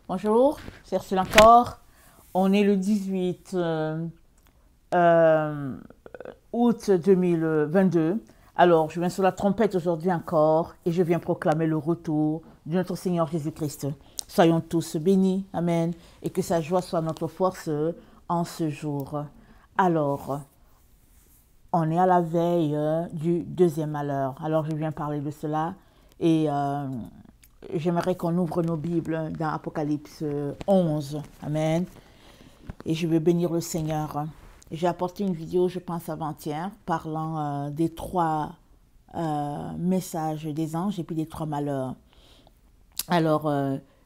Bonjour, c'est Ursula encore. On est le 18 août 2022. Alors, je viens sur la trompette aujourd'hui encore et je viens proclamer le retour de notre Seigneur Jésus-Christ. Soyons tous bénis, Amen, et que sa joie soit notre force en ce jour. Alors, on est à la veille du deuxième malheur. Alors, je viens parler de cela et j'aimerais qu'on ouvre nos Bibles dans Apocalypse 11. Amen. Et je veux bénir le Seigneur. J'ai apporté une vidéo, je pense, avant-hier, parlant des trois messages des anges et puis des trois malheurs. Alors,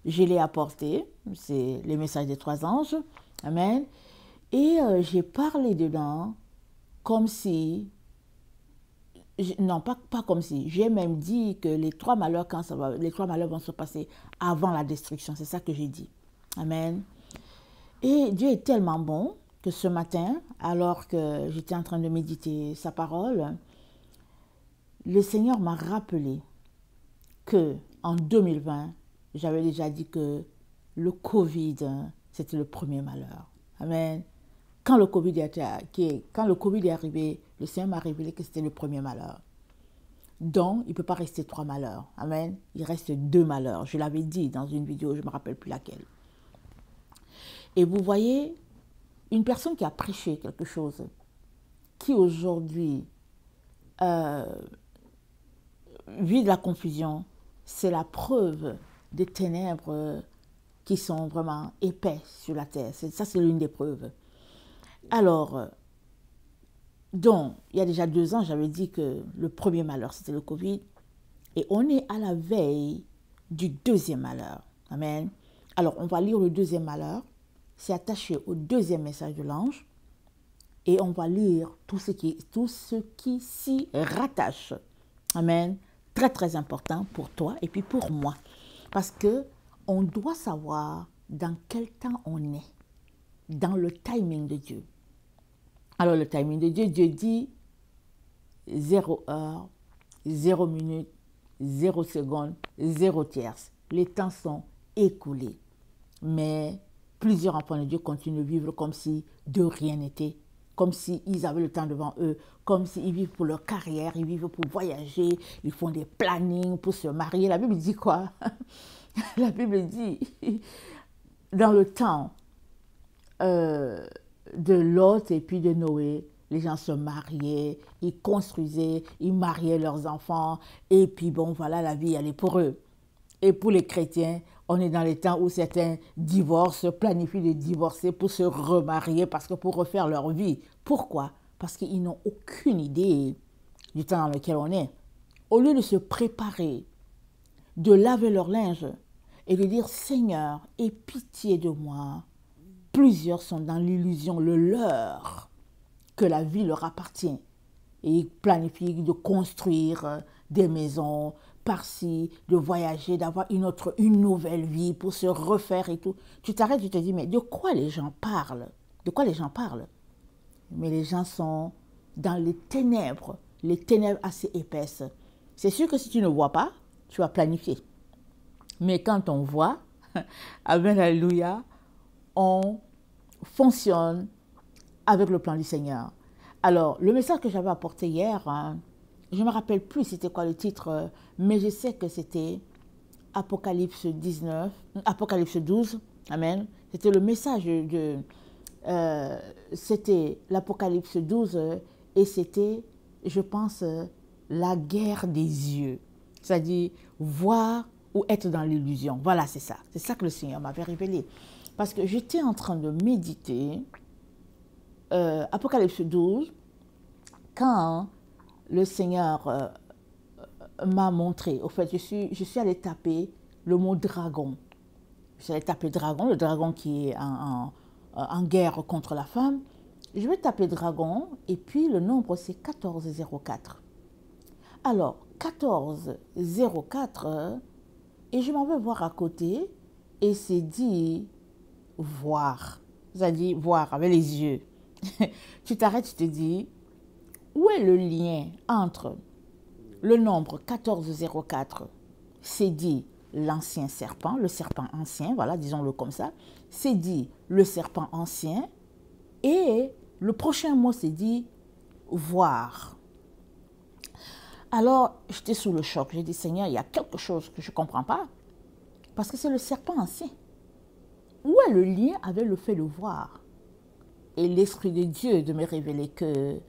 je l'ai apporté, c'est les messages des trois anges. Amen. Et j'ai parlé dedans comme si... Non, pas comme si. J'ai même dit que les trois malheurs, les trois malheurs vont se passer avant la destruction. C'est ça que j'ai dit. Amen. Et Dieu est tellement bon que ce matin, alors que j'étais en train de méditer sa parole, le Seigneur m'a rappelé que en 2020, j'avais déjà dit que le Covid, c'était le premier malheur. Amen. Quand le Covid est arrivé, le Seigneur m'a révélé que c'était le premier malheur. Donc, il ne peut pas rester trois malheurs. Amen. Il reste deux malheurs. Je l'avais dit dans une vidéo, je ne me rappelle plus laquelle. Et vous voyez, une personne qui a prêché quelque chose, qui aujourd'hui vit de la confusion, c'est la preuve des ténèbres qui sont vraiment épaisses sur la terre. Ça, c'est l'une des preuves. Alors, donc, il y a déjà 2 ans, j'avais dit que le premier malheur, c'était le Covid. Et on est à la veille du deuxième malheur. Amen. Alors, on va lire le deuxième malheur. C'est attaché au deuxième message de l'ange. Et on va lire tout ce qui s'y rattache. Amen. Très, très important pour toi et puis pour moi. Parce que on doit savoir dans quel temps on est. Dans le timing de Dieu. Alors, le timing de Dieu, Dieu dit 0 heure, 0 minute, 0 seconde, 0 tierce. Les temps sont écoulés. Mais plusieurs enfants de Dieu continuent de vivre comme si de rien n'était. Comme s'ils avaient le temps devant eux. Comme s'ils vivent pour leur carrière, ils vivent pour voyager. Ils font des plannings pour se marier. La Bible dit quoi? La Bible dit, dans le temps de Lot et puis de Noé, les gens se mariaient, ils construisaient, ils mariaient leurs enfants, et puis bon, voilà, la vie allait pour eux. Et pour les chrétiens, on est dans les temps où certains divorcent, planifient de divorcer pour se remarier, parce que pour refaire leur vie. Pourquoi? Parce qu'ils n'ont aucune idée du temps dans lequel on est. Au lieu de se préparer, de laver leur linge, et de dire, Seigneur, aie pitié de moi. Plusieurs sont dans l'illusion, le leur, que la vie leur appartient. Et ils planifient de construire des maisons par-ci, de voyager, d'avoir une nouvelle vie pour se refaire et tout. Tu t'arrêtes, tu te dis, mais de quoi les gens parlent? De quoi les gens parlent? Mais les gens sont dans les ténèbres assez épaisses. C'est sûr que si tu ne vois pas, tu vas planifier. Mais quand on voit, amen, alléluia, on fonctionne avec le plan du Seigneur. Alors, le message que j'avais apporté hier, je ne me rappelle plus c'était quoi le titre, mais je sais que c'était Apocalypse 12, amen. C'était le message c'était l'Apocalypse 12 et c'était, je pense, la guerre des yeux. C'est-à-dire voir ou être dans l'illusion. Voilà, c'est ça. C'est ça que le Seigneur m'avait révélé. Parce que j'étais en train de méditer Apocalypse 12 quand le Seigneur m'a montré. Au fait, je suis allée taper le mot dragon. Je suis allée taper dragon, le dragon qui est en guerre contre la femme. Je vais taper dragon et puis le nombre c'est 1404. Alors, 1404 et je m'en vais voir à côté et c'est dit voir. C'est-à-dire voir avec les yeux. Tu t'arrêtes, tu te dis, où est le lien entre le nombre 1404, c'est dit l'ancien serpent, le serpent ancien, voilà, disons-le comme ça. C'est dit le serpent ancien. Et le prochain mot, c'est dit voir. Alors, j'étais sous le choc. J'ai dit, Seigneur, il y a quelque chose que je ne comprends pas. Parce que c'est le serpent ancien. Où est le lien avec le fait de voir? Et l'Esprit de Dieu de me révéler que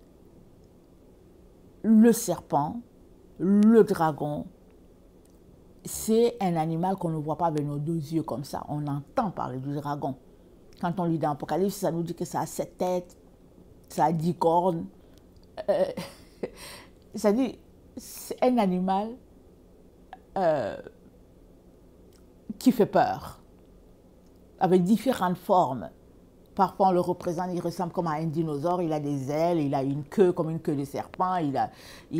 le serpent, le dragon, c'est un animal qu'on ne voit pas avec nos deux yeux comme ça. On entend parler du dragon. Quand on lit dans l'Apocalypse, ça nous dit que ça a 7 têtes, ça a 10 cornes. Ça dit, c'est un animal qui fait peur, avec différentes formes. Parfois, on le représente, il ressemble comme à un dinosaure, il a des ailes, il a une queue comme une queue de serpent, il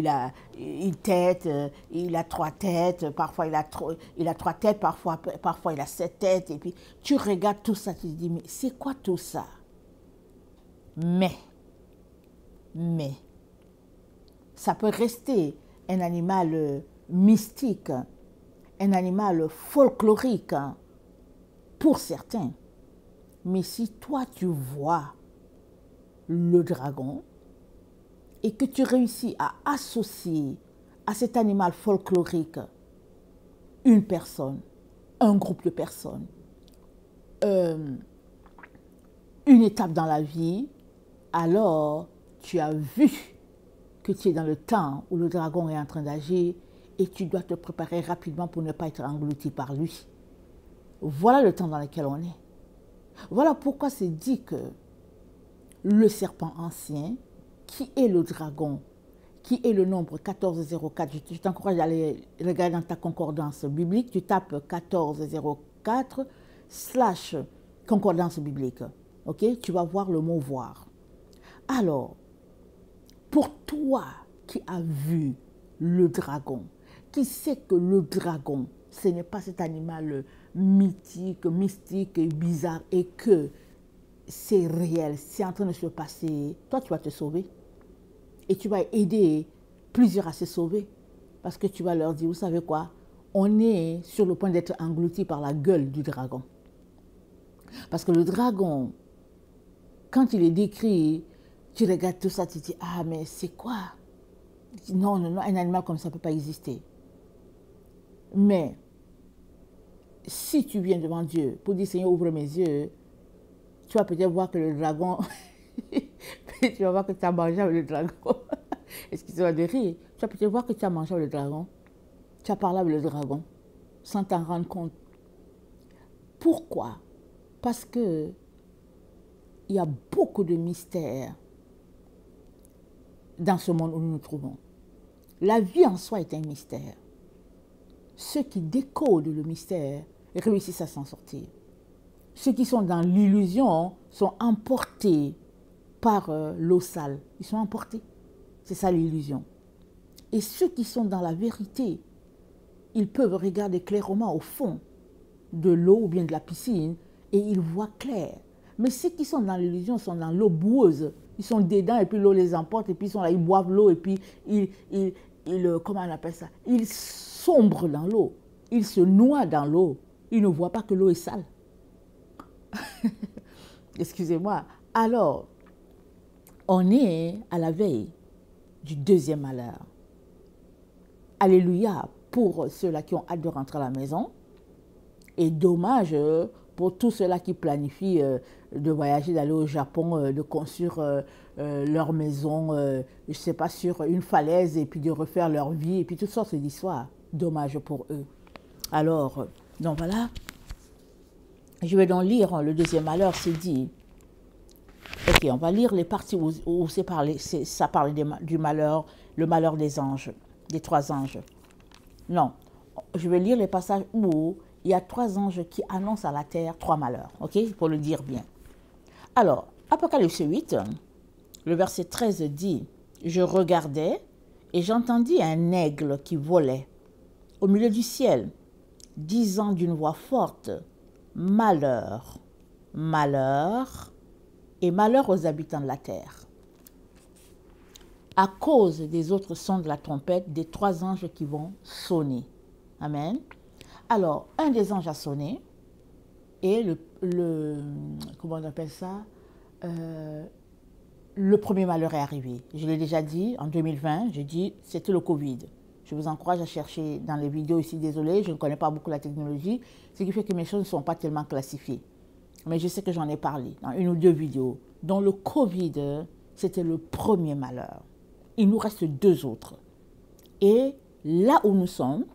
a une tête, il a 3 têtes, parfois il a 3 têtes, parfois il a 7 têtes, et puis tu regardes tout ça, tu te dis, mais c'est quoi tout ça? Mais, ça peut rester un animal mystique, un animal folklorique pour certains. Mais si toi, tu vois le dragon et que tu réussis à associer à cet animal folklorique une personne, un groupe de personnes, une étape dans la vie, alors tu as vu que tu es dans le temps où le dragon est en train d'agir et tu dois te préparer rapidement pour ne pas être englouti par lui. Voilà le temps dans lequel on est. Voilà pourquoi c'est dit que le serpent ancien, qui est le dragon, qui est le nombre 1404, je t'encourage à aller regarder dans ta concordance biblique, tu tapes 1404 / concordance biblique, ok? Tu vas voir le mot voir. Alors, pour toi qui as vu le dragon, qui sait que le dragon, ce n'est pas cet animal mythique, mystique, bizarre, et que c'est réel, c'est en train de se passer, toi tu vas te sauver. Et tu vas aider plusieurs à se sauver. Parce que tu vas leur dire, vous savez quoi, on est sur le point d'être englouti par la gueule du dragon. Parce que le dragon, quand il est décrit, tu regardes tout ça, tu te dis, ah mais c'est quoi? Non, un animal comme ça ne peut pas exister. Mais, si tu viens devant Dieu pour dire, Seigneur, ouvre mes yeux, tu vas peut-être voir que le dragon, tu vas voir que tu as mangé avec le dragon. Excusez-moi de rire. Tu vas peut-être voir que tu as mangé avec le dragon. Tu as parlé avec le dragon, sans t'en rendre compte. Pourquoi? Parce que il y a beaucoup de mystères dans ce monde où nous nous trouvons. La vie en soi est un mystère. Ceux qui décodent le mystère réussissent à s'en sortir. Ceux qui sont dans l'illusion sont emportés par l'eau sale. Ils sont emportés. C'est ça l'illusion. Et ceux qui sont dans la vérité, ils peuvent regarder clairement au fond de l'eau ou bien de la piscine et ils voient clair. Mais ceux qui sont dans l'illusion sont dans l'eau boueuse. Ils sont dedans et puis l'eau les emporte et puis ils sont là, ils boivent l'eau et puis comment on appelle ça? Ils sombrent dans l'eau. Ils se noient dans l'eau. Ils ne voient pas que l'eau est sale. Excusez-moi. Alors, on est à la veille du deuxième malheur. Alléluia pour ceux-là qui ont hâte de rentrer à la maison. Et dommage pour tous ceux-là qui planifient de voyager, d'aller au Japon, de construire leur maison, je ne sais pas, sur une falaise et puis de refaire leur vie et puis toutes sortes d'histoires. Dommage pour eux. Alors, donc voilà. Je vais donc lire le deuxième malheur, c'est dit. Ok, on va lire les parties où ça parle du malheur, le malheur des anges, des 3 anges. Non, je vais lire les passages où il y a 3 anges qui annoncent à la terre 3 malheurs, ok, pour le dire bien. Alors, Apocalypse 8, le verset 13 dit, « Je regardais et j'entendis un aigle qui volait au milieu du ciel, disant d'une voix forte, « Malheur, malheur, et malheur aux habitants de la terre, à cause des autres sons de la trompette des 3 anges qui vont sonner. » Amen. Alors, un des anges a sonné et comment on appelle ça, le premier malheur est arrivé. Je l'ai déjà dit, en 2020, j'ai dit, c'était le Covid. Je vous encourage à chercher dans les vidéos ici, désolé, je ne connais pas beaucoup la technologie, ce qui fait que mes choses ne sont pas tellement classifiées. Mais je sais que j'en ai parlé dans une ou deux vidéos. Dans le Covid, c'était le premier malheur. Il nous reste deux autres. Et là où nous sommes,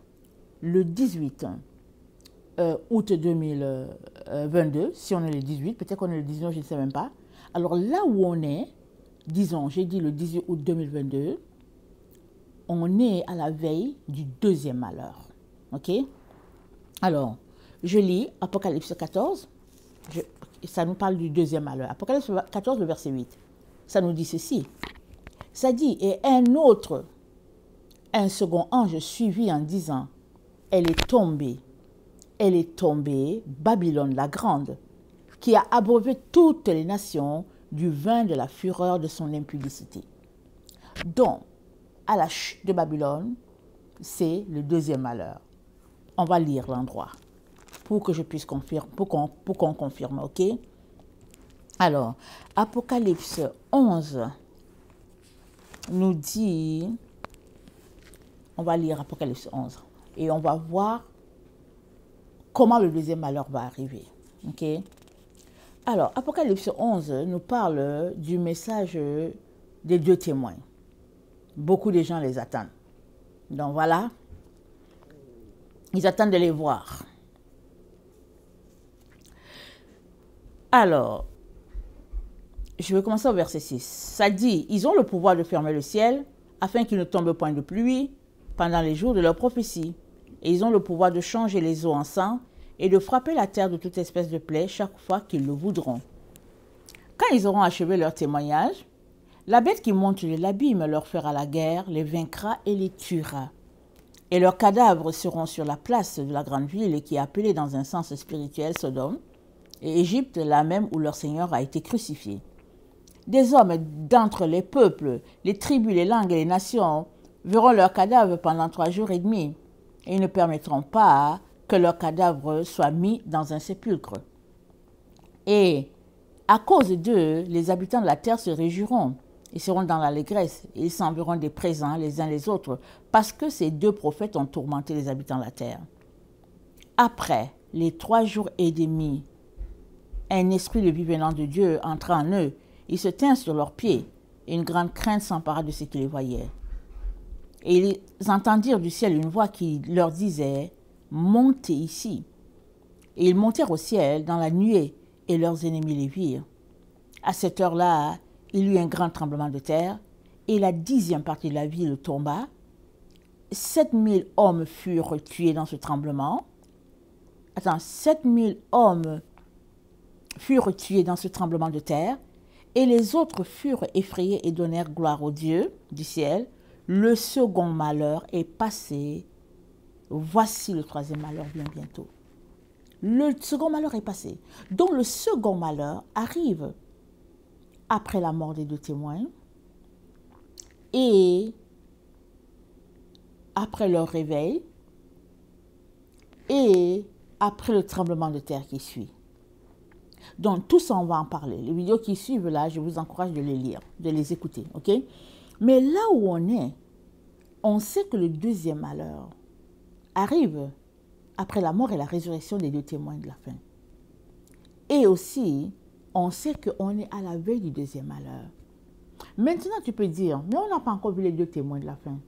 le 18 août 2022, si on est le 18, peut-être qu'on est le 19, je ne sais même pas. Alors là où on est, disons, j'ai dit le 18 août 2022, on est à la veille du deuxième malheur. Ok? Alors, je lis Apocalypse 14, ça nous parle du deuxième malheur. Apocalypse 14, le verset 8. Ça nous dit ceci. Ça dit, et un second ange suivit en disant, elle est tombée, Babylone la grande, qui a abreuvé toutes les nations du vin de la fureur de son impudicité. Donc, à la chute de Babylone, c'est le deuxième malheur. On va lire l'endroit pour que je puisse confirmer, pour qu'on confirme, ok? Alors, Apocalypse 11 nous dit, on va lire Apocalypse 11 et on va voir comment le deuxième malheur va arriver, ok? Alors, Apocalypse 11 nous parle du message des deux témoins. Beaucoup de gens les attendent. Donc voilà, ils attendent de les voir. Alors, je vais commencer au verset 6. Ça dit, ils ont le pouvoir de fermer le ciel afin qu'il ne tombe point de pluie pendant les jours de leur prophétie. Et ils ont le pouvoir de changer les eaux en sang et de frapper la terre de toute espèce de plaie chaque fois qu'ils le voudront. Quand ils auront achevé leur témoignage, la bête qui monte de l'abîme leur fera la guerre, les vaincra et les tuera. Et leurs cadavres seront sur la place de la grande ville qui est appelée dans un sens spirituel Sodome, et Égypte, la même où leur Seigneur a été crucifié. Des hommes d'entre les peuples, les tribus, les langues et les nations verront leurs cadavres pendant 3 jours et demi, et ils ne permettront pas que leurs cadavres soient mis dans un sépulcre. Et à cause d'eux, les habitants de la terre se réjouiront. Ils seront dans l'allégresse et ils s'enverront des présents les uns les autres parce que ces deux prophètes ont tourmenté les habitants de la terre. Après les 3 jours et demi, un esprit le venant de Dieu entra en eux. Ils se tinrent sur leurs pieds et une grande crainte s'empara de ceux qui les voyaient. Et ils entendirent du ciel une voix qui leur disait « Montez ici ». Et ils montèrent au ciel dans la nuée et leurs ennemis les virent. À cette heure-là, il y eut un grand tremblement de terre, et la 10e partie de la ville tomba. 7000 hommes furent tués dans ce tremblement. 7000 hommes furent tués dans ce tremblement de terre, et les autres furent effrayés et donnèrent gloire au Dieu du ciel. Le second malheur est passé. Voici le troisième malheur vient bientôt. Le second malheur est passé. Donc le second malheur arrive après la mort des deux témoins et après leur réveil et après le tremblement de terre qui suit. Donc tout ça, on va en parler. Les vidéos qui suivent là, je vous encourage de les lire, de les écouter, ok? Mais là où on sait que le deuxième malheur arrive après la mort et la résurrection des deux témoins de la fin. Et aussi, on sait qu'on est à la veille du deuxième malheur. Maintenant, tu peux dire, mais on n'a pas encore vu les deux témoins de la fin.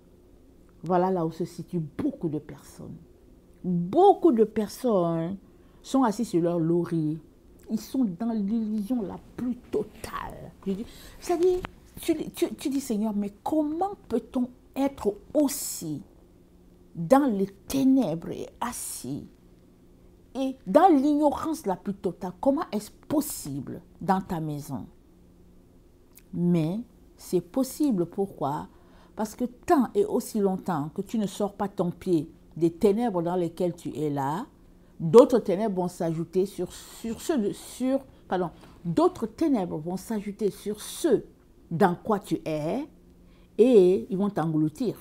Voilà là où se situent beaucoup de personnes. Beaucoup de personnes sont assises sur leur laurier. Ils sont dans l'illusion la plus totale. C'est-à-dire, tu dis, Seigneur, mais comment peut-on être aussi dans les ténèbres et assis et dans l'ignorance la plus totale? Comment est-ce possible dans ta maison? Mais c'est possible, pourquoi? Parce que tant et aussi longtemps que tu ne sors pas ton pied des ténèbres dans lesquelles tu es là, d'autres ténèbres vont s'ajouter d'autres ténèbres vont s'ajouter sur ceux dans quoi tu es et ils vont t'engloutir.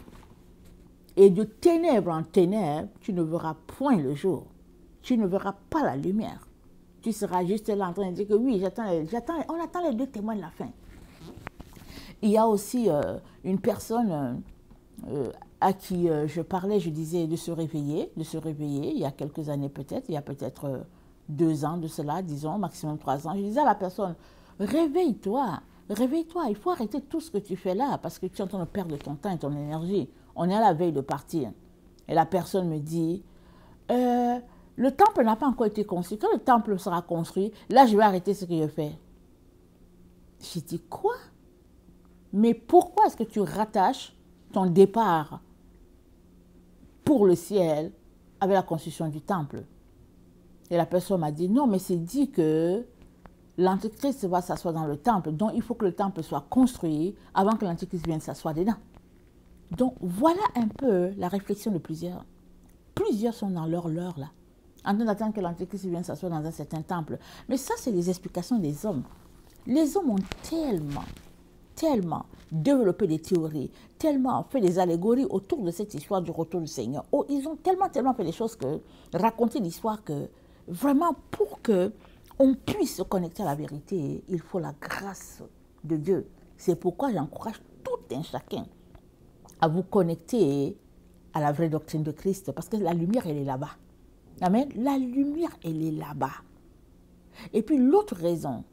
Et de ténèbres en ténèbres, tu ne verras point le jour. Tu ne verras pas la lumière. Tu seras juste là en train de dire que oui, on attend les deux témoins de la fin. Il y a aussi une personne à qui je parlais, je disais de se réveiller, il y a quelques années peut-être, il y a peut-être 2 ans de cela, disons, maximum 3 ans. Je disais à la personne, réveille-toi, réveille-toi, il faut arrêter tout ce que tu fais là parce que tu es en train de perdre ton temps et ton énergie. On est à la veille de partir. Et la personne me dit, le temple n'a pas encore été construit. Quand le temple sera construit, là, je vais arrêter ce que je fais. J'ai dit, quoi? Mais pourquoi est-ce que tu rattaches ton départ pour le ciel avec la construction du temple? Et la personne m'a dit, non, mais c'est dit que l'Antéchrist va s'asseoir dans le temple. Donc, il faut que le temple soit construit avant que l'Antéchrist vienne s'asseoir dedans. Donc, voilà un peu la réflexion de plusieurs. Plusieurs sont dans leur leurre, là, en train d'attendre que l'Antéchrist vienne s'asseoir dans un certain temple. Mais ça, c'est les explications des hommes. Les hommes ont tellement développé des théories, tellement fait des allégories autour de cette histoire du retour du Seigneur. Oh, ils ont tellement fait des choses que, raconter l'histoire que, vraiment, pour que on puisse se connecter à la vérité, il faut la grâce de Dieu. C'est pourquoi j'encourage tout un chacun à vous connecter à la vraie doctrine de Christ, parce que la lumière, elle est là-bas. Amen. La lumière, elle est là-bas. Et puis l'autre raison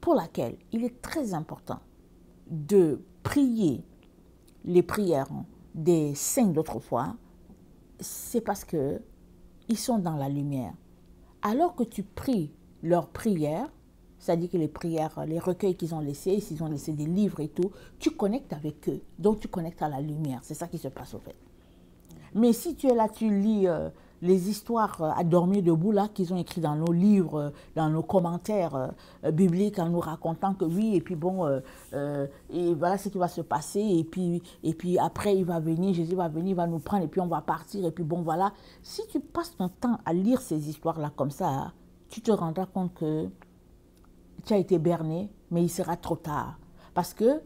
pour laquelle il est très important de prier les prières des saints d'autrefois, c'est parce qu'ils sont dans la lumière. Alors que tu pries leurs prières, c'est-à-dire que les prières, les recueils qu'ils ont laissés, s'ils ont laissé des livres et tout, tu connectes avec eux. Donc tu connectes à la lumière. C'est ça qui se passe au fait. Mais si tu es là, tu lis les histoires à dormir debout là qu'ils ont écrit dans nos livres, dans nos commentaires bibliques en nous racontant que oui, et puis bon, et voilà ce qui va se passer, et puis après il va venir, Jésus va venir, il va nous prendre, et puis on va partir, et puis bon voilà. Si tu passes ton temps à lire ces histoires-là comme ça, tu te rendras compte que tu as été berné, mais il sera trop tard. Parce que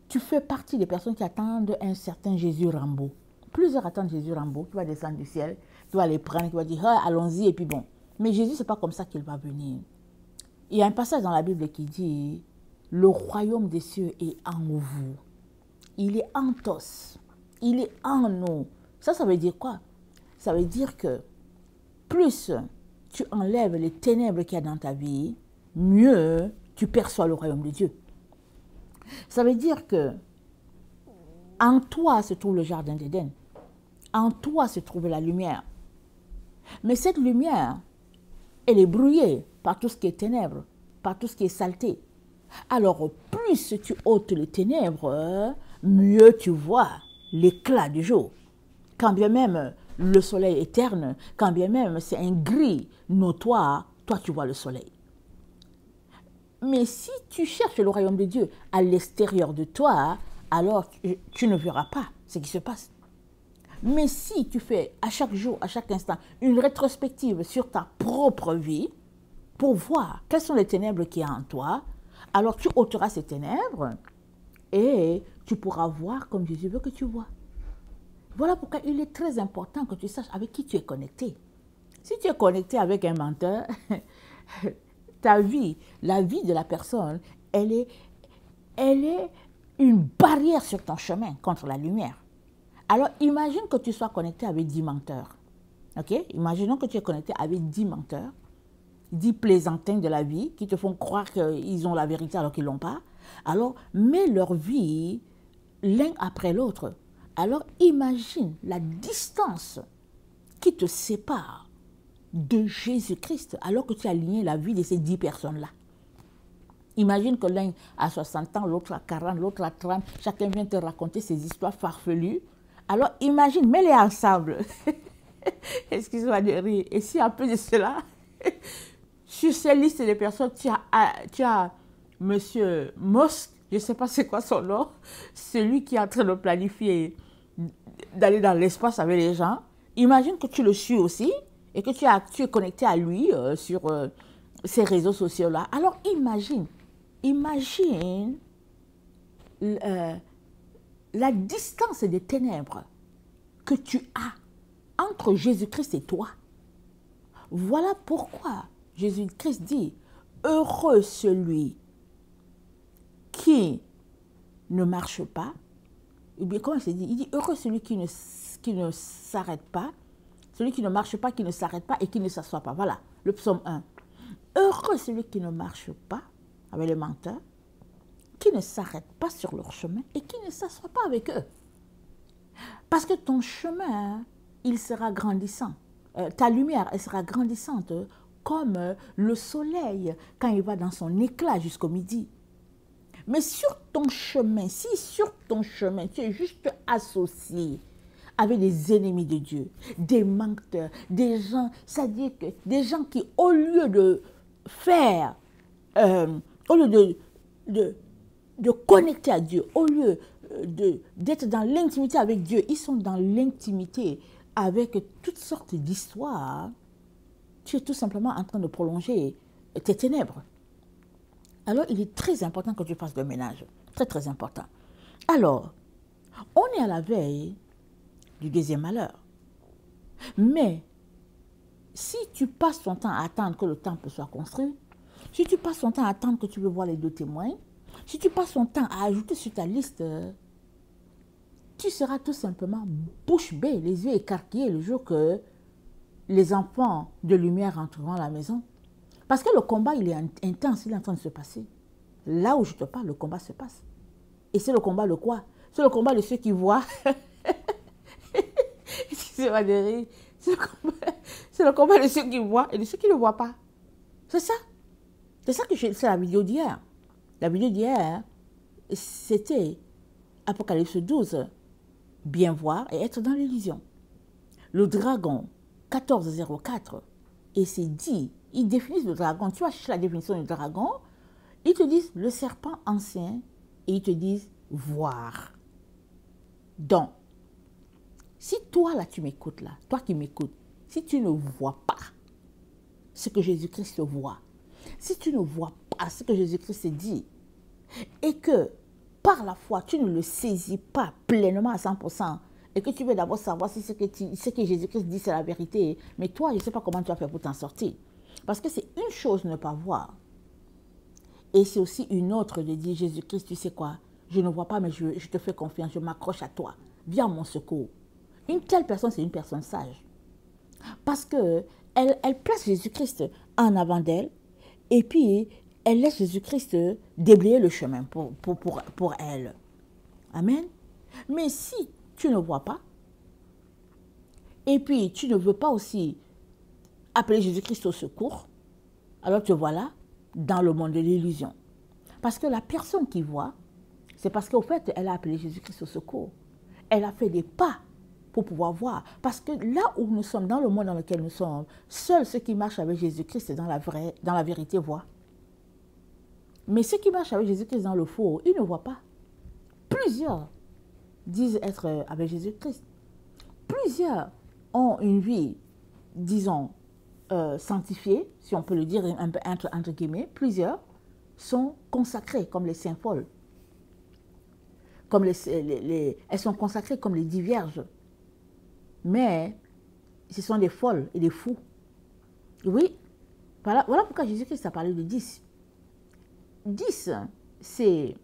tu fais partie des personnes qui attendent un certain Jésus Rambo. Plusieurs attendent Jésus Rambo, qui va descendre du ciel, qui va les prendre, qui va dire ah, allons-y, et puis bon. Mais Jésus, ce n'est pas comme ça qu'il va venir. Il y a un passage dans la Bible qui dit le royaume des cieux est en vous. Il est en tous. Il est en nous. Ça veut dire quoi? Ça veut dire que plus tu enlèves les ténèbres qu'il y a dans ta vie, mieux tu perçois le royaume de Dieu. Ça veut dire que en toi se trouve le jardin d'Éden. En toi se trouve la lumière. Mais cette lumière, elle est brouillée par tout ce qui est ténèbres, par tout ce qui est saleté. Alors, plus tu ôtes les ténèbres, mieux tu vois l'éclat du jour. Quand bien même le soleil est terne, quand bien même c'est un gris notoire, toi tu vois le soleil. Mais si tu cherches le royaume de Dieu à l'extérieur de toi, alors tu ne verras pas ce qui se passe. Mais si tu fais à chaque jour, à chaque instant, une rétrospective sur ta propre vie, pour voir quelles sont les ténèbres qu'il y a en toi, alors tu ôteras ces ténèbres et tu pourras voir comme Jésus veut que tu vois. Voilà pourquoi il est très important que tu saches avec qui tu es connecté. Si tu es connecté avec un menteur, ta vie, la vie de la personne, elle est une barrière sur ton chemin contre la lumière. Alors, imagine que tu sois connecté avec 10 menteurs. Ok? Imaginons que tu es connecté avec 10 menteurs, 10 plaisantins de la vie qui te font croire qu'ils ont la vérité alors qu'ils ne l'ont pas. Alors, mets leur vie l'un après l'autre. Alors, imagine la distance qui te sépare de Jésus-Christ alors que tu as aligné la vie de ces 10 personnes-là. Imagine que l'un a 60 ans, l'autre a 40, l'autre a 30. Chacun vient te raconter ses histoires farfelues. Alors imagine, mets-les ensemble. Excuse-moi de rire. Et si en plus de cela, sur cette liste de personnes, tu as Monsieur Musk, je ne sais pas c'est quoi son nom, celui qui est en train de planifier d'aller dans l'espace avec les gens. Imagine que tu le suis aussi et que tu es connecté à lui sur ces réseaux sociaux-là. Alors imagine la distance des ténèbres que que tu as entre Jésus-Christ et toi. Voilà pourquoi Jésus-Christ dit, heureux celui qui ne marche pas, ou bien comment il dit? Il dit, heureux celui qui ne s'arrête pas, celui qui ne marche pas, qui ne s'arrête pas et qui ne s'assoit pas. Voilà, le psaume 1. Heureux celui qui ne marche pas avec les menteurs, qui ne s'arrête pas sur leur chemin et qui ne s'assoit pas avec eux. Parce que ton chemin, il sera grandissant. Ta lumière, elle sera grandissante comme le soleil quand il va dans son éclat jusqu'au midi. Mais sur ton chemin, si sur ton chemin, tu es juste associé avec des ennemis de Dieu, des menteurs, des gens, c'est-à-dire que des gens qui, au lieu de faire, au lieu de connecter à Dieu, au lieu d'être dans l'intimité avec Dieu, ils sont dans l'intimité avec toutes sortes d'histoires. Tu es tout simplement en train de prolonger tes ténèbres. Alors, il est très important que tu fasses le ménage. Très, très important. Alors, on est à la veille du deuxième malheur. Mais, si tu passes ton temps à attendre que le temple soit construit, si tu passes ton temps à attendre que tu veux voir les deux témoins, si tu passes ton temps à ajouter sur ta liste, tu seras tout simplement bouche bée, les yeux écarquillés le jour que les enfants de lumière entreront à la maison. Parce que le combat, il est intense, il est en train de se passer. Là où je te parle, le combat se passe. Et c'est le combat de quoi? C'est le combat de ceux qui voient. Excusez-moi de rire. C'est le combat de ceux qui voient et de ceux qui ne voient pas. C'est ça. C'est ça que c'est la vidéo d'hier. La vidéo d'hier, c'était Apocalypse 12. Bien voir et être dans l'illusion. Le dragon 1404, et c'est dit, ils définissent le dragon. Tu vas chercher la définition du dragon, ils te disent le serpent ancien et ils te disent voir. Donc, si toi là tu m'écoutes là, toi qui m'écoutes, si tu ne vois pas ce que Jésus-Christ voit, si tu ne vois pas ce que Jésus-Christ dit, et que par la foi tu ne le saisis pas pleinement à 100%, et que tu veux d'abord savoir si ce que Jésus-Christ dit c'est la vérité, mais toi je ne sais pas comment tu vas faire pour t'en sortir. Parce que c'est une chose de ne pas voir, et c'est aussi une autre de dire Jésus-Christ, tu sais quoi, je ne vois pas mais je te fais confiance, je m'accroche à toi, viens à mon secours. Une telle personne, c'est une personne sage. Parce qu'elle place Jésus-Christ en avant d'elle, et puis elle laisse Jésus-Christ déblayer le chemin pour elle. Amen. Mais si tu ne vois pas, et puis tu ne veux pas aussi appeler Jésus-Christ au secours, alors te voilà dans le monde de l'illusion. Parce que la personne qui voit, c'est parce qu'au fait, elle a appelé Jésus-Christ au secours. Elle a fait des pas pour pouvoir voir. Parce que là où nous sommes, dans le monde dans lequel nous sommes, seuls ceux qui marchent avec Jésus-Christ dans la vérité voient. Mais ceux qui marchent avec Jésus-Christ dans le faux, ils ne voient pas. Plusieurs disent être avec Jésus-Christ. Plusieurs ont une vie, disons, sanctifiée, si on peut le dire un peu entre guillemets. Plusieurs sont consacrés comme les saints folles. Comme elles sont consacrées comme les 10 vierges. Mais ce sont des folles et des fous. Oui, voilà pourquoi Jésus-Christ a parlé de 10. 10, c'est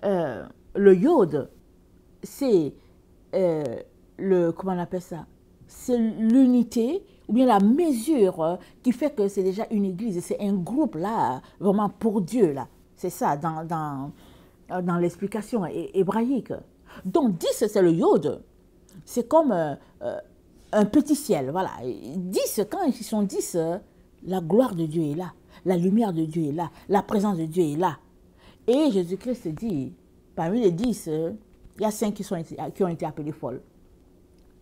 le iode, c'est comment on appelle ça? C'est l'unité ou bien la mesure qui fait que c'est déjà une église, c'est un groupe là, vraiment pour Dieu là. C'est ça dans l'explication hébraïque. Donc 10, c'est le iode. C'est comme un petit ciel, voilà. 10, quand ils sont 10, la gloire de Dieu est là, la lumière de Dieu est là, la présence de Dieu est là. Et Jésus-Christ dit, parmi les 10, il y a 5 qui ont été appelés folles.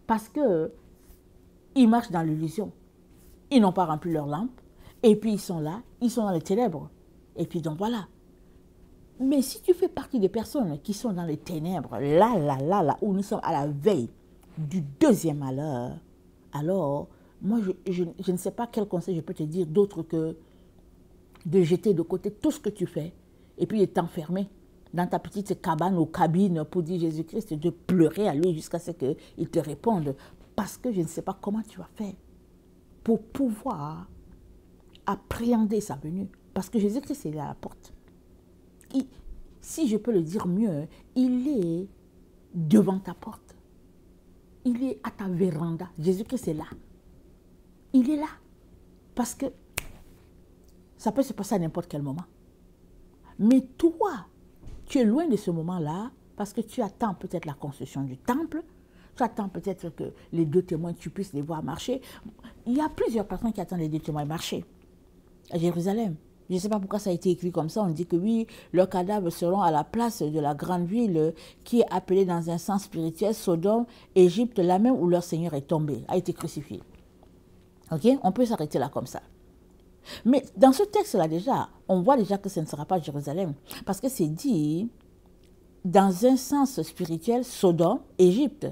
Parce qu'ils marchent dans l'illusion. Ils n'ont pas rempli leur lampe, et puis ils sont là, ils sont dans les ténèbres. Et puis donc voilà. Mais si tu fais partie des personnes qui sont dans les ténèbres, là, où nous sommes à la veille du deuxième malheur, alors, moi, je ne sais pas quel conseil je peux te dire d'autre que de jeter de côté tout ce que tu fais et puis de t'enfermer dans ta petite cabane ou cabine pour dire Jésus-Christ, de pleurer à lui jusqu'à ce qu'il te réponde. Parce que je ne sais pas comment tu vas faire pour pouvoir appréhender sa venue. Parce que Jésus-Christ est à la porte. Si je peux le dire mieux, il est devant ta porte. Il est à ta véranda. Jésus-Christ est là. Il est là. Parce que ça peut se passer à n'importe quel moment. Mais toi, tu es loin de ce moment-là parce que tu attends peut-être la construction du temple. Tu attends peut-être que les deux témoins, tu puisses les voir marcher. Il y a plusieurs personnes qui attendent les deux témoins marcher à Jérusalem. Je ne sais pas pourquoi ça a été écrit comme ça. On dit que oui, leurs cadavres seront à la place de la grande ville qui est appelée dans un sens spirituel Sodome, Égypte, là même où leur Seigneur est tombé, a été crucifié. Ok? On peut s'arrêter là comme ça. Mais dans ce texte-là déjà, on voit déjà que ce ne sera pas Jérusalem. Parce que c'est dit, dans un sens spirituel, Sodome, Égypte.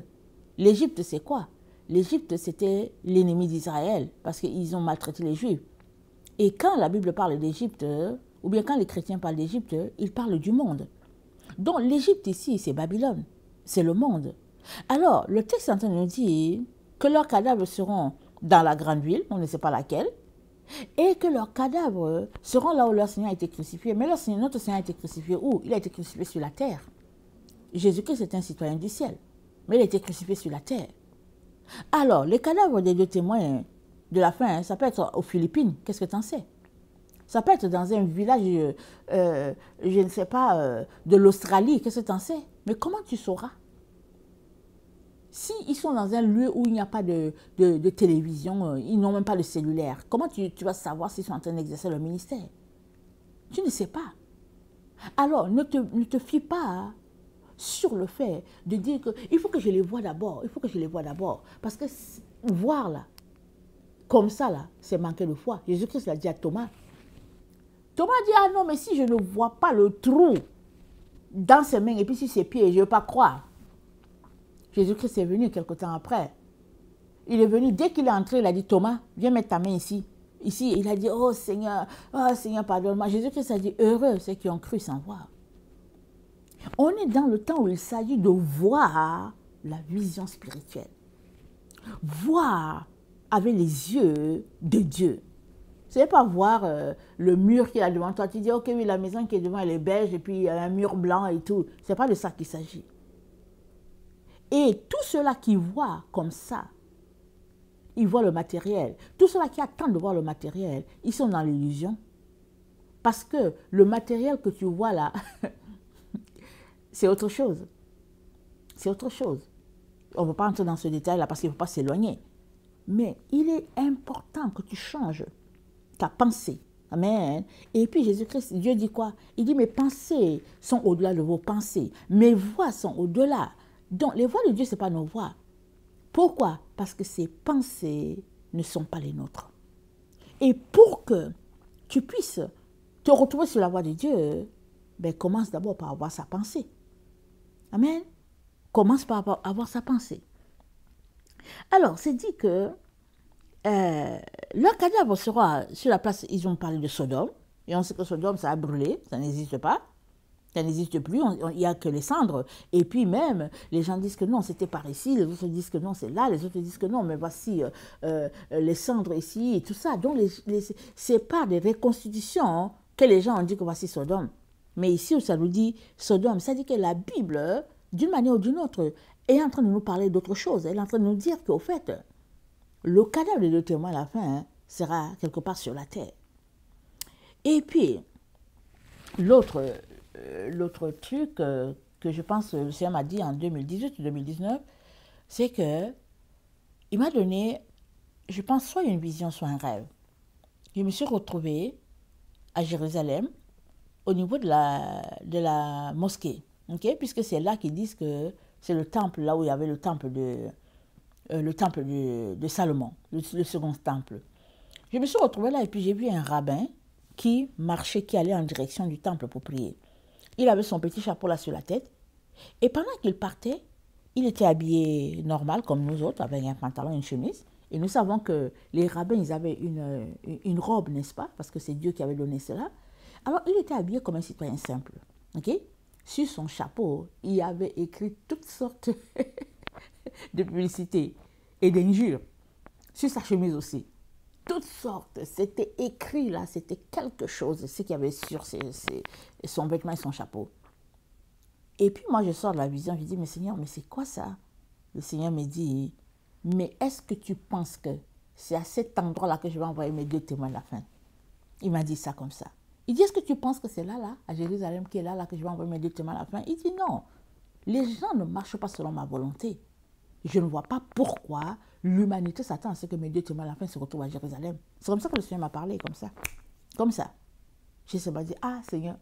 L'Égypte, c'est quoi? L'Égypte, c'était l'ennemi d'Israël, parce qu'ils ont maltraité les Juifs. Et quand la Bible parle d'Égypte, ou bien quand les chrétiens parlent d'Égypte, ils parlent du monde. Donc l'Égypte ici, c'est Babylone, c'est le monde. Alors, le texte est en train de nous dire que leurs cadavres seront dans la grande ville, on ne sait pas laquelle, et que leurs cadavres seront là où leur Seigneur a été crucifié. Mais notre Seigneur a été crucifié où? Il a été crucifié sur la terre. Jésus-Christ est un citoyen du ciel, mais il a été crucifié sur la terre. Alors, les cadavres des deux témoins de la fin, ça peut être aux Philippines, qu'est-ce que tu en sais? Ça peut être dans un village, je ne sais pas, de l'Australie, qu'est-ce que tu en sais? Mais comment tu sauras? S'ils sont dans un lieu où il n'y a pas de télévision, ils n'ont même pas de cellulaire, comment tu vas savoir s'ils sont en train d'exercer leur ministère? Tu ne sais pas. Alors, ne te fie pas sur le fait de dire qu'il faut que je les vois d'abord, il faut que je les vois d'abord. Parce que voir là, comme ça là, c'est manquer de foi. Jésus-Christ l'a dit à Thomas. Thomas dit, ah non, mais si je ne vois pas le trou dans ses mains et puis sur ses pieds, je ne veux pas croire. Jésus-Christ est venu quelque temps après. Il est venu, dès qu'il est entré, il a dit, Thomas, viens mettre ta main ici. Ici, il a dit, oh Seigneur, pardonne-moi. Jésus-Christ a dit, heureux ceux qui ont cru sans voir. On est dans le temps où il s'agit de voir la vision spirituelle. Voir avec les yeux de Dieu. Ce n'est pas voir le mur qui est là devant toi. Tu dis, ok, oui, la maison qui est devant, elle est beige, et puis il y a un mur blanc et tout. Ce n'est pas de ça qu'il s'agit. Et tous ceux-là qui voient comme ça, ils voient le matériel. Tous ceux-là qui attendent de voir le matériel, ils sont dans l'illusion. Parce que le matériel que tu vois là, c'est autre chose. C'est autre chose. On ne va pas entrer dans ce détail-là parce qu'il ne faut pas s'éloigner. Mais il est important que tu changes ta pensée. Amen. Et puis Jésus-Christ, Dieu dit quoi? Il dit, mes pensées sont au-delà de vos pensées. Mes voix sont au-delà. Donc, les voix de Dieu, ce n'est pas nos voix. Pourquoi? Parce que ces pensées ne sont pas les nôtres. Et pour que tu puisses te retrouver sur la voie de Dieu, ben, commence d'abord par avoir sa pensée. Amen. Commence par avoir sa pensée. Alors, c'est dit que leur cadavre sera sur la place, ils ont parlé de Sodome, et on sait que Sodome, ça a brûlé, ça n'existe pas, ça n'existe plus, il n'y a que les cendres. Et puis même, les gens disent que non, c'était par ici, les autres disent que non, c'est là, les autres disent que non, mais voici les cendres ici, et tout ça. Donc, ce n'est pas des reconstitutions que les gens ont dit que voici Sodome. Mais ici, où ça nous dit Sodome, ça dit que la Bible, d'une manière ou d'une autre, est en train de nous parler d'autre chose. Elle est en train de nous dire qu'au fait, le cadavre des deux témoins à la fin sera quelque part sur la terre. Et puis, l'autre truc que je pense le Seigneur m'a dit en 2018 ou 2019, c'est que il m'a donné, je pense, soit une vision, soit un rêve. Je me suis retrouvée à Jérusalem, au niveau de la mosquée, okay? Puisque c'est là qu'ils disent que c'est le temple, là où il y avait le temple de Salomon, le second temple. Je me suis retrouvée là et puis j'ai vu un rabbin qui marchait, qui allait en direction du temple pour prier. Il avait son petit chapeau là sur la tête et pendant qu'il partait, il était habillé normal comme nous autres, avec un pantalon et une chemise. Et nous savons que les rabbins, ils avaient une robe, n'est-ce pas? Parce que c'est Dieu qui avait donné cela. Alors, il était habillé comme un citoyen simple. Okay? sur son chapeau, il y avait écrit toutes sortes de publicités et d'injures. Sur sa chemise aussi. Toutes sortes. C'était écrit là, c'était quelque chose, ce qu'il y avait sur son vêtement et son chapeau. Et puis moi, je sors de la vision, je dis, mais Seigneur, mais c'est quoi ça? Le Seigneur me dit, mais est-ce que tu penses que c'est à cet endroit-là que je vais envoyer mes 2 témoins de la fin? Il m'a dit ça comme ça. Il dit, est-ce que tu penses que c'est là, à Jérusalem, qui est là, que je vais envoyer mes 2 témoins à la fin? Il dit, non, les gens ne marchent pas selon ma volonté. Je ne vois pas pourquoi l'humanité s'attend à ce que mes 2 témoins à la fin se retrouvent à Jérusalem. C'est comme ça que le Seigneur m'a parlé, comme ça. Comme ça. Je me dit, ah Seigneur,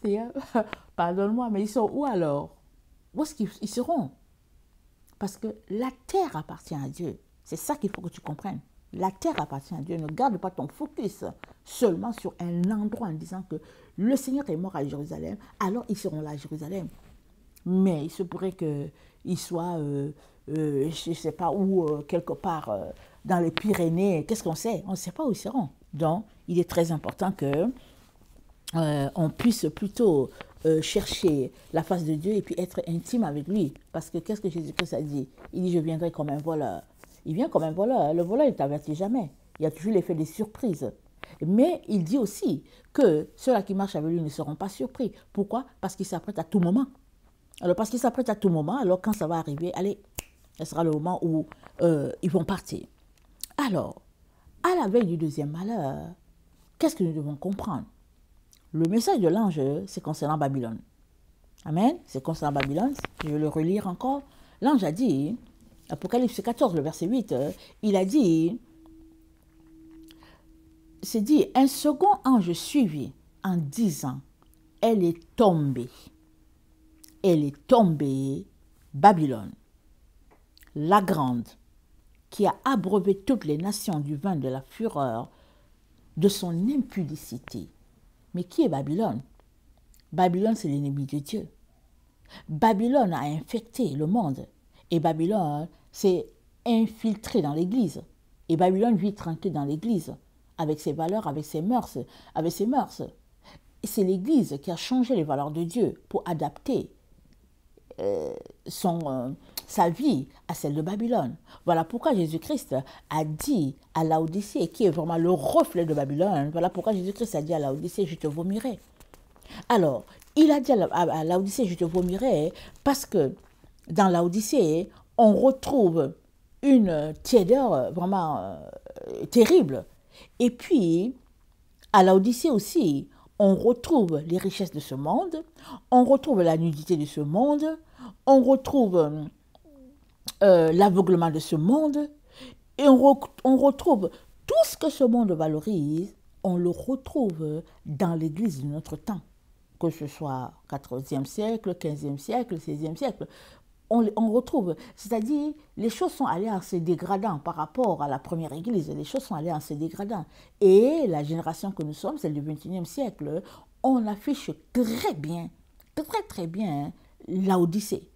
Seigneur, pardonne-moi, mais ils sont où alors? Où est-ce qu'ils seront? Parce que la terre appartient à Dieu. C'est ça qu'il faut que tu comprennes. La terre appartient à Dieu. Ne garde pas ton focus seulement sur un endroit en disant que le Seigneur est mort à Jérusalem, alors ils seront là à Jérusalem. Mais il se pourrait qu'ils soient, je ne sais pas où, quelque part dans les Pyrénées. Qu'est-ce qu'on sait? On ne sait pas où ils seront. Donc, il est très important qu'on puisse plutôt chercher la face de Dieu et puis être intime avec lui. Parce que qu'est-ce que Jésus-Christ a dit? Il dit, je viendrai comme un voleur. Il vient comme un voleur. Le voleur, il ne t'avertit jamais. Il y a toujours l'effet des surprises. Mais il dit aussi que ceux-là qui marchent avec lui ne seront pas surpris. Pourquoi? Parce qu'il s'apprête à tout moment. Alors, parce qu'il s'apprête à tout moment, alors quand ça va arriver, allez, ce sera le moment où ils vont partir. Alors, à la veille du 2e malheur, qu'est-ce que nous devons comprendre? Le message de l'ange, c'est concernant Babylone. Amen. C'est concernant Babylone. Je vais le relire encore. L'ange a dit, Apocalypse 14, le verset 8, il a dit, c'est dit, un second ange suivit en disant, elle est tombée. Elle est tombée, Babylone, la grande, qui a abreuvé toutes les nations du vin de la fureur de son impudicité. Mais qui est Babylone? Babylone, c'est l'ennemi de Dieu. Babylone a infecté le monde. Et Babylone s'est infiltrée dans l'Église. Et Babylone vit tranquille dans l'Église, avec ses valeurs, avec ses mœurs, avec ses mœurs. Et c'est l'Église qui a changé les valeurs de Dieu pour adapter sa vie à celle de Babylone. Voilà pourquoi Jésus-Christ a dit à Laodicée, qui est vraiment le reflet de Babylone, voilà pourquoi Jésus-Christ a dit à Laodicée, je te vomirai. Alors, il a dit à Laodicée, je te vomirai, parce que dans Laodicée, on retrouve une tiédeur vraiment terrible. Et puis, à Laodicée aussi, on retrouve les richesses de ce monde, on retrouve la nudité de ce monde, on retrouve l'aveuglement de ce monde, et on retrouve tout ce que ce monde valorise, on le retrouve dans l'Église de notre temps, que ce soit 14e siècle, 15e siècle, 16e siècle. On retrouve, c'est-à-dire les choses sont allées en se dégradant par rapport à la première Église, les choses sont allées en se dégradant. Et la génération que nous sommes, celle du 21e siècle, on affiche très bien, très bien l'Odyssée.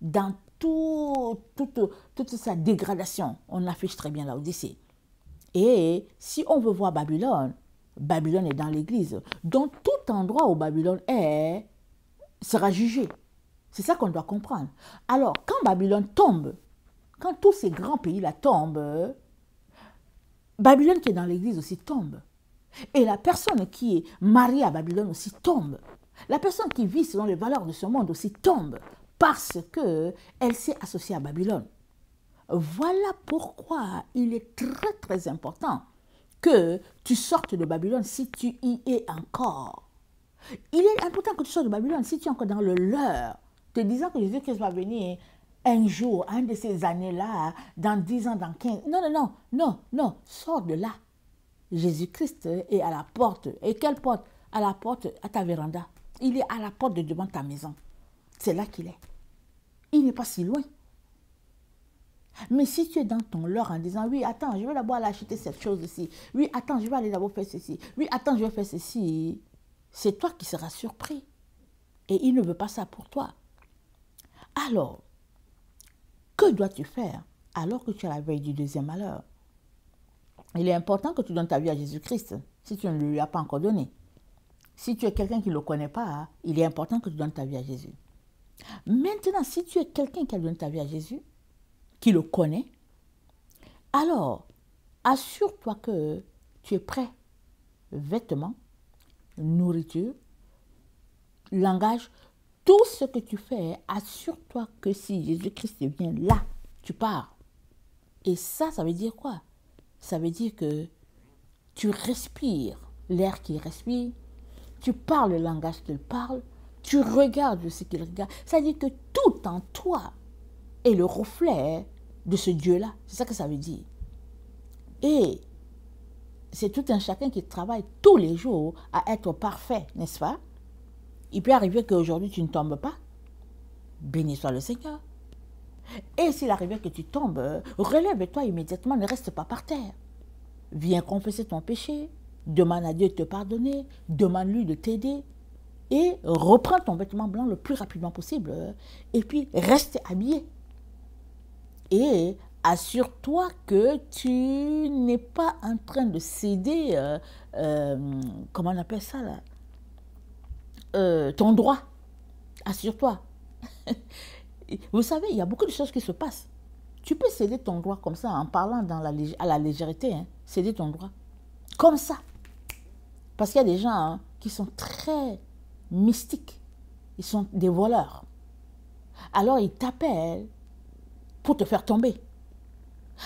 Dans toute sa dégradation, on affiche très bien l'Odyssée. Et si on veut voir Babylone, Babylone est dans l'Église. Donc tout endroit où Babylone est sera jugé. C'est ça qu'on doit comprendre. Alors, quand Babylone tombe, quand tous ces grands pays-là tombent, Babylone qui est dans l'Église aussi tombe. Et la personne qui est mariée à Babylone aussi tombe. La personne qui vit selon les valeurs de ce monde aussi tombe parce qu'elle s'est associée à Babylone. Voilà pourquoi il est très important que tu sortes de Babylone si tu y es encore. Il est important que tu sortes de Babylone si tu es encore dans le leurre, te disant que Jésus-Christ va venir un jour, un de ces années-là, dans 10 ans, dans 15. Non, sors de là. Jésus-Christ est à la porte. Et quelle porte? À la porte, à ta véranda. Il est à la porte de devant ta maison. C'est là qu'il est. Il n'est pas si loin. Mais si tu es dans ton leurre en disant, oui, attends, je vais d'abord aller acheter cette chose-ci. Oui, attends, je vais aller d'abord faire ceci. Oui, attends, je vais faire ceci. C'est toi qui seras surpris. Et il ne veut pas ça pour toi. Alors, que dois-tu faire alors que tu es à la veille du 2e malheur? Il est important que tu donnes ta vie à Jésus-Christ si tu ne lui as pas encore donné. Si tu es quelqu'un qui ne le connaît pas, il est important que tu donnes ta vie à Jésus. Maintenant, si tu es quelqu'un qui a donné ta vie à Jésus, qui le connaît, alors assure-toi que tu es prêt. Vêtements, nourriture, langage, tout ce que tu fais, assure-toi que si Jésus-Christ vient là, tu pars. Et ça veut dire quoi? Ça veut dire que tu respires l'air qu'il respire, tu parles le langage qu'il parle, tu regardes ce qu'il regarde. Ça veut dire que tout en toi est le reflet de ce Dieu-là. C'est ça que ça veut dire. Et c'est tout un chacun qui travaille tous les jours à être parfait, n'est-ce pas? Il peut arriver qu'aujourd'hui tu ne tombes pas. Béni soit le Seigneur. Et s'il arrivait que tu tombes, relève-toi immédiatement, ne reste pas par terre. Viens confesser ton péché, demande à Dieu de te pardonner, demande-lui de t'aider et reprends ton vêtement blanc le plus rapidement possible et puis reste habillé. Et assure-toi que tu n'es pas en train de céder, comment on appelle ça là, ton droit. Assure-toi. Vous savez, il y a beaucoup de choses qui se passent. Tu peux céder ton droit comme ça en parlant à la légèreté, hein, céder ton droit. Comme ça. Parce qu'il y a des gens qui sont très mystiques. Ils sont des voleurs. Alors ils t'appellent pour te faire tomber.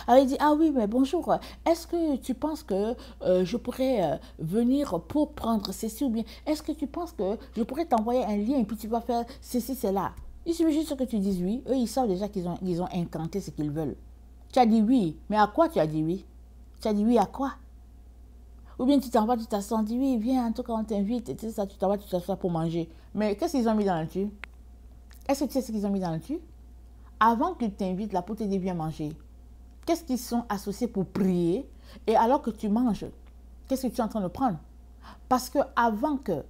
Alors il dit, ah oui, mais bonjour, est-ce que tu penses que je pourrais venir pour prendre ceci ou bien est-ce que tu penses que je pourrais t'envoyer un lien et puis tu vas faire ceci, cela? Il suffit juste que tu dises oui. Eux, ils savent déjà qu'ils ont incanté ce qu'ils veulent. Tu as dit oui, mais à quoi tu as dit oui? Tu as dit oui à quoi? Ou bien tu t'envoies, tu t'assois, tu dis oui, viens, en tout cas on t'invite, et ça, tu t'envoies, tu t'assois pour manger. Mais qu'est-ce qu'ils ont mis dans le tube? Est-ce que tu sais ce qu'ils ont mis dans le tube? Avant qu'ils t'invitent là pour te dire viens manger, qu'est-ce qu'ils sont associés pour prier? Et alors que tu manges, qu'est-ce que tu es en train de prendre? Parce que avant que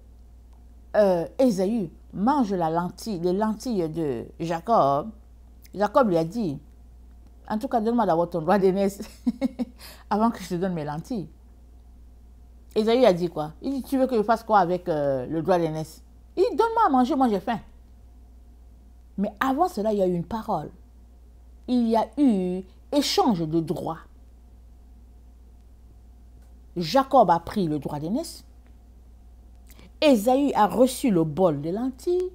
Ésaü mange les lentilles de Jacob, Jacob lui a dit, en tout cas donne-moi d'abord ton droit d'aînesse avant que je te donne mes lentilles. Ésaü a dit quoi? Il dit, tu veux que je fasse quoi avec le droit d'aînesse? Il dit, donne-moi à manger, moi j'ai faim. Mais avant cela, il y a eu une parole. Il y a eu échange de droits. Jacob a pris le droit d'aînesse. Ésaü a reçu le bol de lentilles.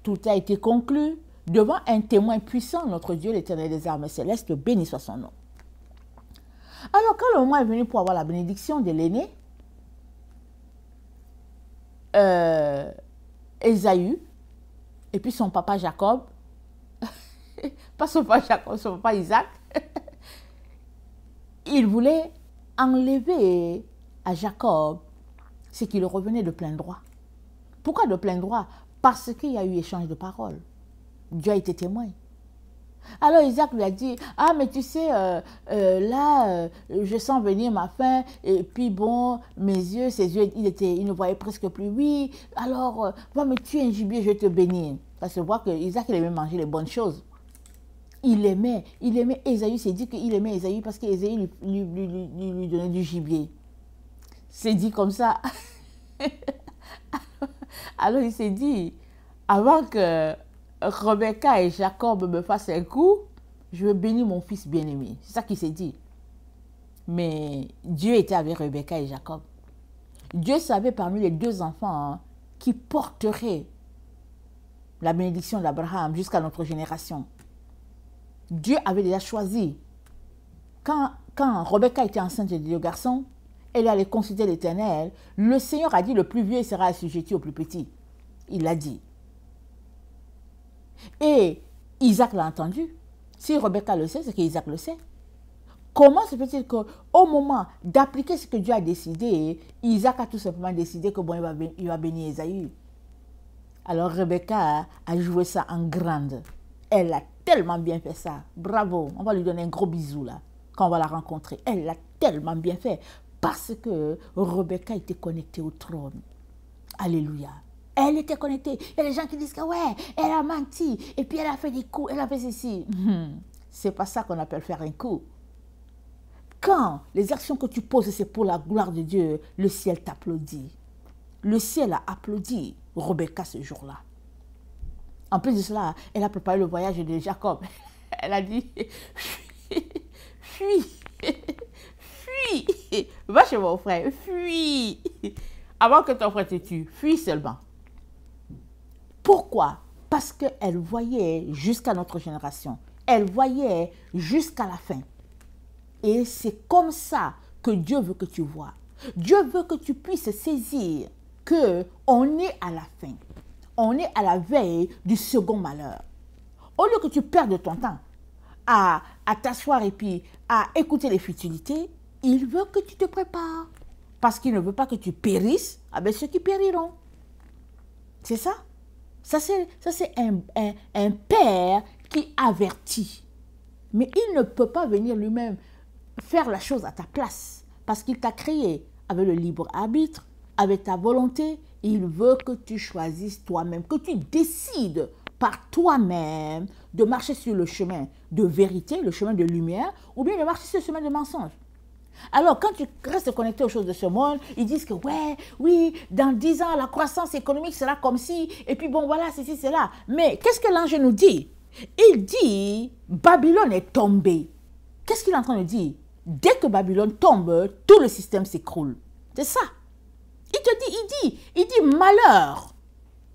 Tout a été conclu devant un témoin puissant, notre Dieu, l'Éternel des armées célestes, béni soit son nom. Alors, quand le moment est venu pour avoir la bénédiction de l'aîné, Ésaü, et puis son papa Jacob, pas son papa Jacob, son papa Isaac, il voulait enlever à Jacob ce qui lui revenait de plein droit. Pourquoi de plein droit? Parce qu'il y a eu échange de paroles. Dieu a été témoin. Alors Isaac lui a dit, ah mais tu sais, je sens venir ma faim, et puis bon, ses yeux, il ne voyait presque plus. Oui, alors, va me tuer un gibier, je vais te bénir. Ça se voit que Isaac, il aimait manger les bonnes choses. Il aimait Ésaü, c'est dit qu'il aimait Ésaü parce qu'Ésaü lui donnait du gibier. C'est dit comme ça. Alors il s'est dit, avant que Rebecca et Jacob me fassent un coup, je vais bénir mon fils bien-aimé. C'est ça qu'il s'est dit. Mais Dieu était avec Rebecca et Jacob. Dieu savait parmi les deux enfants qui porteraient la bénédiction d'Abraham jusqu'à notre génération. Dieu avait déjà choisi. Quand Rebecca était enceinte de deux garçons, elle allait consulter l'Éternel. Le Seigneur a dit, le plus vieux sera assujetti au plus petit. Il l'a dit. Et Isaac l'a entendu. Si Rebecca le sait, c'est qu'Isaac le sait. Comment se fait-il qu'au moment d'appliquer ce que Dieu a décidé, Isaac a tout simplement décidé que bon, il va bénir Ésaü. Alors Rebecca a joué ça en grande. Elle a tellement bien fait ça. Bravo. On va lui donner un gros bisou là, quand on va la rencontrer. Elle l'a tellement bien fait. Parce que Rebecca était connectée au trône. Alléluia. Elle était connectée. Il y a des gens qui disent que ouais, elle a menti. Et puis elle a fait des coups, elle a fait ceci. C'est pas ça qu'on appelle faire un coup. Quand les actions que tu poses, c'est pour la gloire de Dieu, le ciel t'applaudit. le ciel a applaudi Rebecca ce jour-là. En plus de cela, elle a préparé le voyage de Jacob. Elle a dit, fuis, fuis, va chez mon frère, fuis, avant que ton frère te tue, fuis seulement. Pourquoi? Parce qu'elle voyait jusqu'à notre génération. Elle voyait jusqu'à la fin. Et c'est comme ça que Dieu veut que tu vois. Dieu veut que tu puisses saisir qu'on est à la fin. On est à la veille du second malheur. Au lieu que tu perdes ton temps à t'asseoir et puis à écouter les futilités, il veut que tu te prépares. Parce qu'il ne veut pas que tu périsses avec ceux qui périront. C'est ça? Ça, c'est un père qui avertit. Mais il ne peut pas venir lui-même faire la chose à ta place. Parce qu'il t'a créé avec le libre arbitre, avec ta volonté. Il veut que tu choisisses toi-même, que tu décides par toi-même de marcher sur le chemin de vérité, le chemin de lumière, ou bien de marcher sur le chemin de mensonge. Alors, quand tu restes connecté aux choses de ce monde, ils disent que, ouais, oui, dans 10 ans, la croissance économique sera comme ci, et puis bon, voilà, ceci, cela. Mais qu'est-ce que l'ange nous dit? Il dit, Babylone est tombée. Qu'est-ce qu'il est en train de dire? Dès que Babylone tombe, tout le système s'écroule. C'est ça. Il te dit, il dit malheur.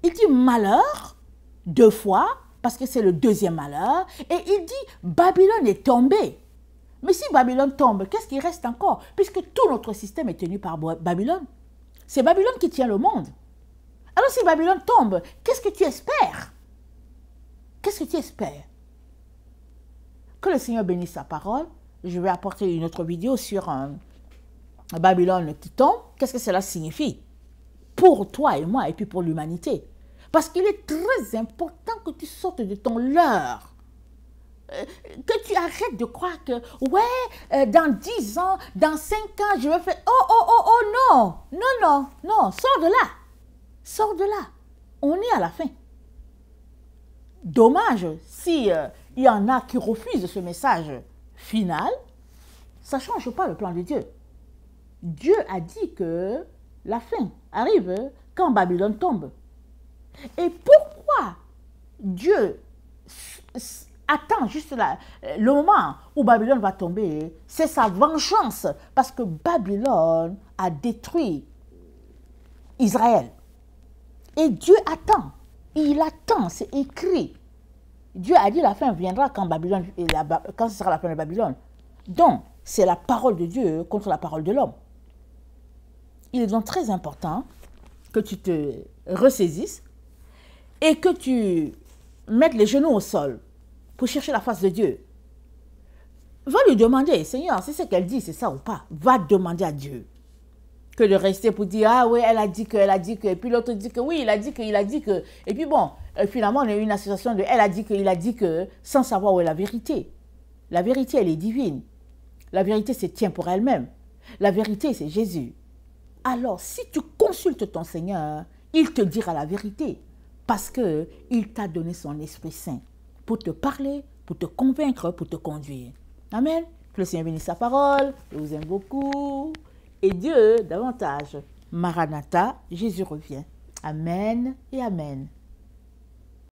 Il dit malheur 2 fois, parce que c'est le deuxième malheur, et il dit, Babylone est tombée. Mais si Babylone tombe, qu'est-ce qui reste encore? Puisque tout notre système est tenu par Babylone. C'est Babylone qui tient le monde. Alors si Babylone tombe, qu'est-ce que tu espères? Qu'est-ce que tu espères? Que le Seigneur bénisse sa parole. Je vais apporter une autre vidéo sur Babylone qui tombe. Qu'est-ce que cela signifie? Pour toi et moi, et puis pour l'humanité. Parce qu'il est très important que tu sortes de ton leurre. Que tu arrêtes de croire que, ouais, dans 10 ans, dans 5 ans, je vais faire... Oh, non, non, non, non, sors de là. Sors de là. On est à la fin. Dommage si il y en a qui refusent ce message final, ça ne change pas le plan de Dieu. Dieu a dit que la fin arrive quand Babylone tombe. Et pourquoi Dieu attend juste le moment où Babylone va tomber? C'est sa vengeance, parce que Babylone a détruit Israël. Et Dieu attend. Il attend, c'est écrit. Dieu a dit la fin viendra quand quand ce sera la fin de Babylone. Donc, c'est la parole de Dieu contre la parole de l'homme. Il est donc très important que tu te ressaisisses et que tu mettes les genoux au sol pour chercher la face de Dieu. Va lui demander, Seigneur, si c'est qu'elle dit, c'est ça ou pas. Va demander à Dieu. Que de rester pour dire, ah oui, elle a dit que, et puis l'autre dit que oui, il a dit que. Et puis bon, finalement, on a eu une association de elle a dit que, il a dit que, sans savoir où est la vérité. La vérité, elle est divine. La vérité se tient pour elle-même. La vérité, c'est Jésus. Alors, si tu consultes ton Seigneur, il te dira la vérité. Parce qu'il t'a donné son Esprit Saint pour te parler, pour te convaincre, pour te conduire. Amen. Que le Seigneur bénisse sa parole. Je vous aime beaucoup. Et Dieu davantage. Maranatha, Jésus revient. Amen et Amen.